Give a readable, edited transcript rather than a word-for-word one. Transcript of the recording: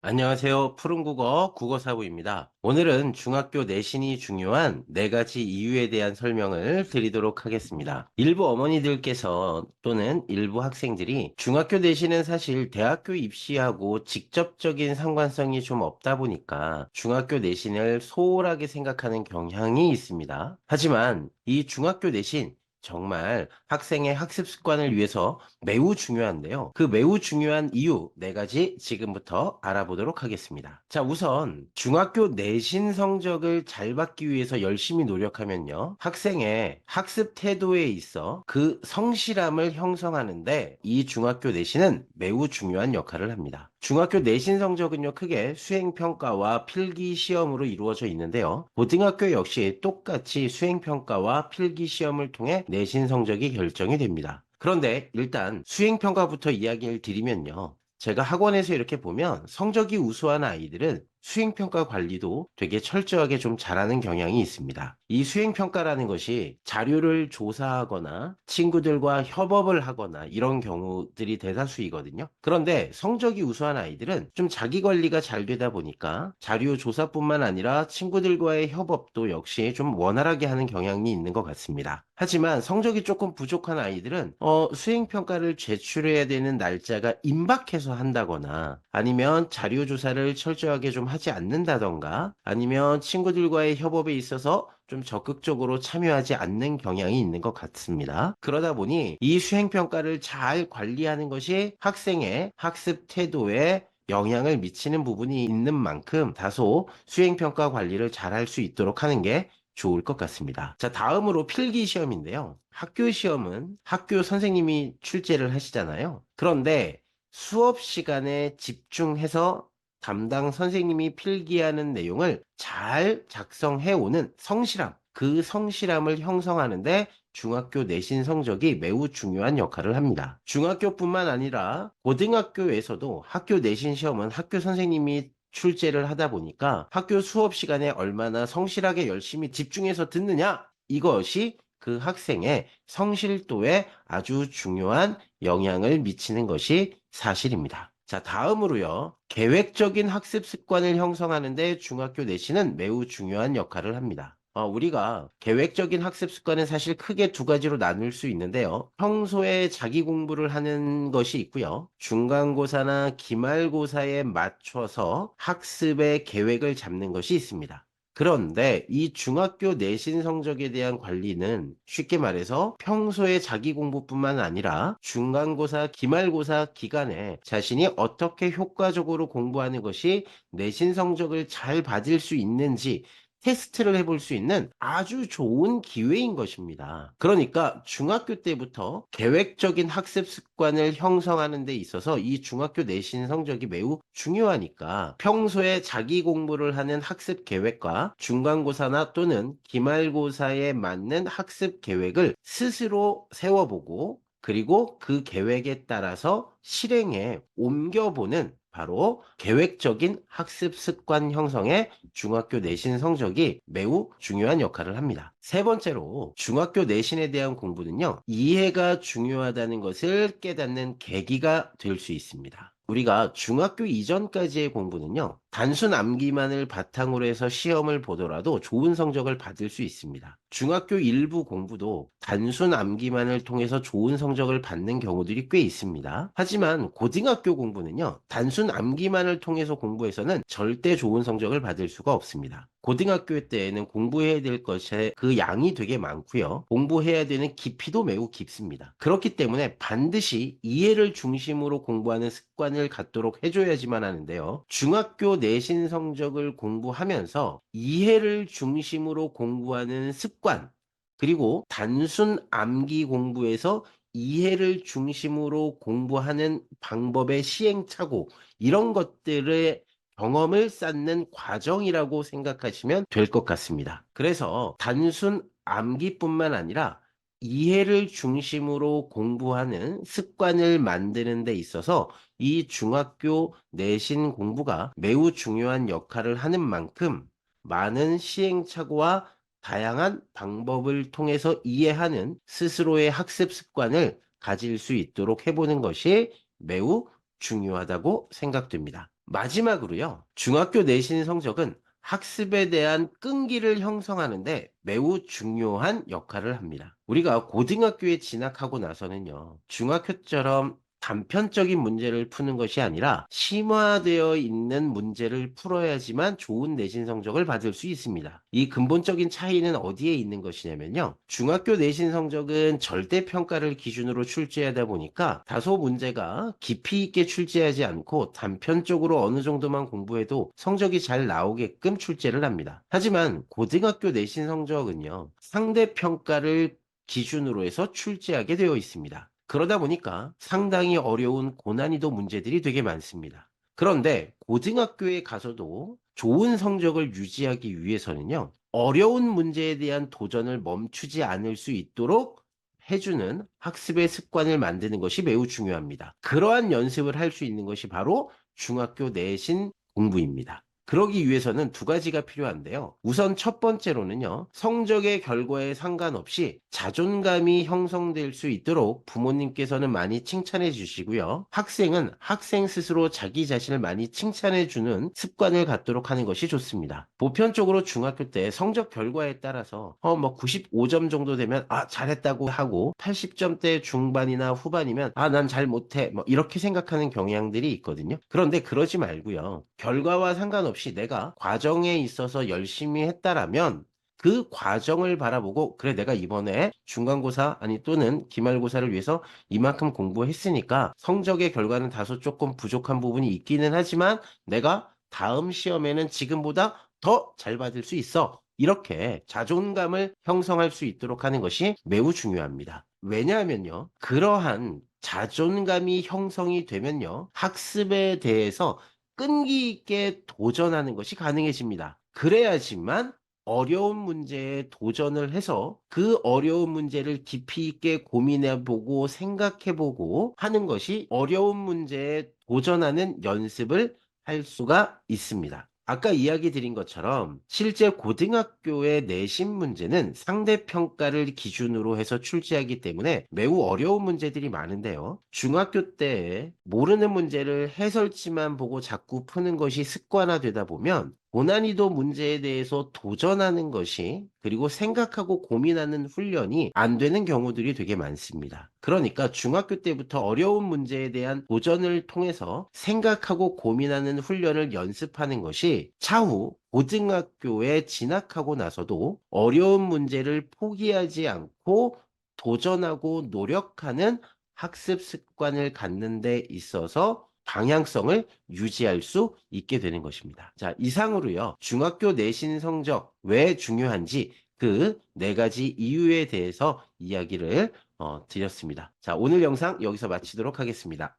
안녕하세요. 푸른국어 국어사부입니다. 오늘은 중학교 내신이 중요한 4가지 이유에 대한 설명을 드리도록 하겠습니다. 일부 어머니들께서 또는 일부 학생들이 중학교 내신은 사실 대학교 입시하고 직접적인 상관성이 좀 없다 보니까 중학교 내신을 소홀하게 생각하는 경향이 있습니다. 하지만 이 중학교 내신 정말 학생의 학습 습관을 위해서 매우 중요한데요. 그 매우 중요한 이유 4가지 지금부터 알아보도록 하겠습니다. 자, 우선 중학교 내신 성적을 잘 받기 위해서 열심히 노력하면요. 학생의 학습 태도에 있어 그 성실함을 형성하는데 이 중학교 내신은 매우 중요한 역할을 합니다. 중학교 내신 성적은요, 크게 수행평가와 필기시험으로 이루어져 있는데요. 고등학교 역시 똑같이 수행평가와 필기시험을 통해 내신 성적이 결정이 됩니다. 그런데 일단 수행평가부터 이야기를 드리면요. 제가 학원에서 이렇게 보면 성적이 우수한 아이들은 수행평가 관리도 되게 철저하게 좀 잘하는 경향이 있습니다. 이 수행평가라는 것이 자료를 조사하거나 친구들과 협업을 하거나 이런 경우들이 대다수이거든요. 그런데 성적이 우수한 아이들은 좀 자기 관리가 잘 되다 보니까 자료 조사뿐만 아니라 친구들과의 협업도 역시 좀 원활하게 하는 경향이 있는 것 같습니다. 하지만 성적이 조금 부족한 아이들은 수행평가를 제출해야 되는 날짜가 임박해서 한다거나 아니면 자료 조사를 철저하게 좀 하지 않는다던가 아니면 친구들과의 협업에 있어서 좀 적극적으로 참여하지 않는 경향이 있는 것 같습니다. 그러다 보니 이 수행평가를 잘 관리하는 것이 학생의 학습 태도에 영향을 미치는 부분이 있는 만큼 다소 수행평가 관리를 잘 할 수 있도록 하는 게 좋을 것 같습니다. 자, 다음으로 필기 시험인데요. 학교 시험은 학교 선생님이 출제를 하시잖아요. 그런데 수업 시간에 집중해서 담당 선생님이 필기하는 내용을 잘 작성해 오는 성실함, 그 성실함을 형성하는데 중학교 내신 성적이 매우 중요한 역할을 합니다. 중학교뿐만 아니라 고등학교에서도 학교 내신 시험은 학교 선생님이 출제를 하다 보니까 학교 수업 시간에 얼마나 성실하게 열심히 집중해서 듣느냐, 이것이 그 학생의 성실도에 아주 중요한 영향을 미치는 것이 사실입니다. 자, 다음으로요. 계획적인 학습 습관을 형성하는 데 중학교 내신은 매우 중요한 역할을 합니다. 우리가 계획적인 학습 습관은 사실 크게 2가지로 나눌 수 있는데요. 평소에 자기 공부를 하는 것이 있고요. 중간고사나 기말고사에 맞춰서 학습의 계획을 잡는 것이 있습니다. 그런데 이 중학교 내신 성적에 대한 관리는 쉽게 말해서 평소에 자기 공부뿐만 아니라 중간고사, 기말고사 기간에 자신이 어떻게 효과적으로 공부하는 것이 내신 성적을 잘 받을 수 있는지 테스트를 해볼 수 있는 아주 좋은 기회인 것입니다. 그러니까 중학교 때부터 계획적인 학습 습관을 형성하는 데 있어서 이 중학교 내신 성적이 매우 중요하니까 평소에 자기 공부를 하는 학습 계획과 중간고사나 또는 기말고사에 맞는 학습 계획을 스스로 세워보고 그리고 그 계획에 따라서 실행에 옮겨보는 바로 계획적인 학습 습관 형성에 중학교 내신 성적이 매우 중요한 역할을 합니다. 3번째로 중학교 내신에 대한 공부는요, 이해가 중요하다는 것을 깨닫는 계기가 될 수 있습니다. 우리가 중학교 이전까지의 공부는요, 단순 암기만을 바탕으로 해서 시험을 보더라도 좋은 성적을 받을 수 있습니다. 중학교 일부 공부도 단순 암기만을 통해서 좋은 성적을 받는 경우들이 꽤 있습니다. 하지만 고등학교 공부는요, 단순 암기만을 통해서 공부해서는 절대 좋은 성적을 받을 수가 없습니다. 고등학교 때에는 공부해야 될 것의 그 양이 되게 많고요. 공부해야 되는 깊이도 매우 깊습니다. 그렇기 때문에 반드시 이해를 중심으로 공부하는 습관을 갖도록 해줘야지만 하는데요. 중학교 내신 성적을 공부하면서 이해를 중심으로 공부하는 습관, 그리고 단순 암기 공부에서 이해를 중심으로 공부하는 방법의 시행착오, 이런 것들의 경험을 쌓는 과정이라고 생각하시면 될 것 같습니다. 그래서 단순 암기뿐만 아니라 이해를 중심으로 공부하는 습관을 만드는 데 있어서 이 중학교 내신 공부가 매우 중요한 역할을 하는 만큼 많은 시행착오와 다양한 방법을 통해서 이해하는 스스로의 학습 습관을 가질 수 있도록 해보는 것이 매우 중요하다고 생각됩니다. 마지막으로요. 중학교 내신 성적은 학습에 대한 끈기를 형성하는데 매우 중요한 역할을 합니다. 우리가 고등학교에 진학하고 나서는요, 중학교처럼 단편적인 문제를 푸는 것이 아니라 심화되어 있는 문제를 풀어야지만 좋은 내신 성적을 받을 수 있습니다. 이 근본적인 차이는 어디에 있는 것이냐면요. 중학교 내신 성적은 절대평가를 기준으로 출제하다 보니까 다소 문제가 깊이 있게 출제하지 않고 단편적으로 어느 정도만 공부해도 성적이 잘 나오게끔 출제를 합니다. 하지만 고등학교 내신 성적은요. 상대평가를 기준으로 해서 출제하게 되어 있습니다. 그러다 보니까 상당히 어려운 고난이도 문제들이 되게 많습니다. 그런데 고등학교에 가서도 좋은 성적을 유지하기 위해서는요. 어려운 문제에 대한 도전을 멈추지 않을 수 있도록 해주는 학습의 습관을 만드는 것이 매우 중요합니다. 그러한 연습을 할 수 있는 것이 바로 중학교 내신 공부입니다. 그러기 위해서는 두 가지가 필요한데요. 우선 첫 번째로는요, 성적의 결과에 상관없이 자존감이 형성될 수 있도록 부모님께서는 많이 칭찬해 주시고요. 학생은 학생 스스로 자기 자신을 많이 칭찬해 주는 습관을 갖도록 하는 것이 좋습니다. 보편적으로 중학교 때 성적 결과에 따라서 95점 정도 되면 잘했다고 하고 80점대 중반이나 후반이면 난 잘 못해 이렇게 생각하는 경향들이 있거든요. 그런데 그러지 말고요. 결과와 상관없이 내가 과정에 있어서 열심히 했다라면 그 과정을 바라보고 그래 내가 이번에 중간고사 아니 또는 기말고사를 위해서 이만큼 공부했으니까 성적의 결과는 다소 조금 부족한 부분이 있기는 하지만 내가 다음 시험에는 지금보다 더 잘 받을 수 있어. 이렇게 자존감을 형성할 수 있도록 하는 것이 매우 중요합니다. 왜냐하면요. 그러한 자존감이 형성이 되면요. 학습에 대해서 끈기 있게 도전하는 것이 가능해집니다. 그래야지만 어려운 문제에 도전을 해서 그 어려운 문제를 깊이 있게 고민해 보고 생각해 보고 하는 것이 어려운 문제에 도전하는 연습을 할 수가 있습니다. 아까 이야기 드린 것처럼 실제 고등학교의 내신 문제는 상대평가를 기준으로 해서 출제하기 때문에 매우 어려운 문제들이 많은데요. 중학교 때 모르는 문제를 해설지만 보고 자꾸 푸는 것이 습관화되다 보면 고난이도 문제에 대해서 도전하는 것이 그리고 생각하고 고민하는 훈련이 안 되는 경우들이 되게 많습니다. 그러니까 중학교 때부터 어려운 문제에 대한 도전을 통해서 생각하고 고민하는 훈련을 연습하는 것이 차후 고등학교에 진학하고 나서도 어려운 문제를 포기하지 않고 도전하고 노력하는 학습 습관을 갖는 데 있어서 방향성을 유지할 수 있게 되는 것입니다. 자, 이상으로요. 중학교 내신 성적 왜 중요한지 그 네 가지 이유에 대해서 이야기를 드렸습니다. 자, 오늘 영상 여기서 마치도록 하겠습니다.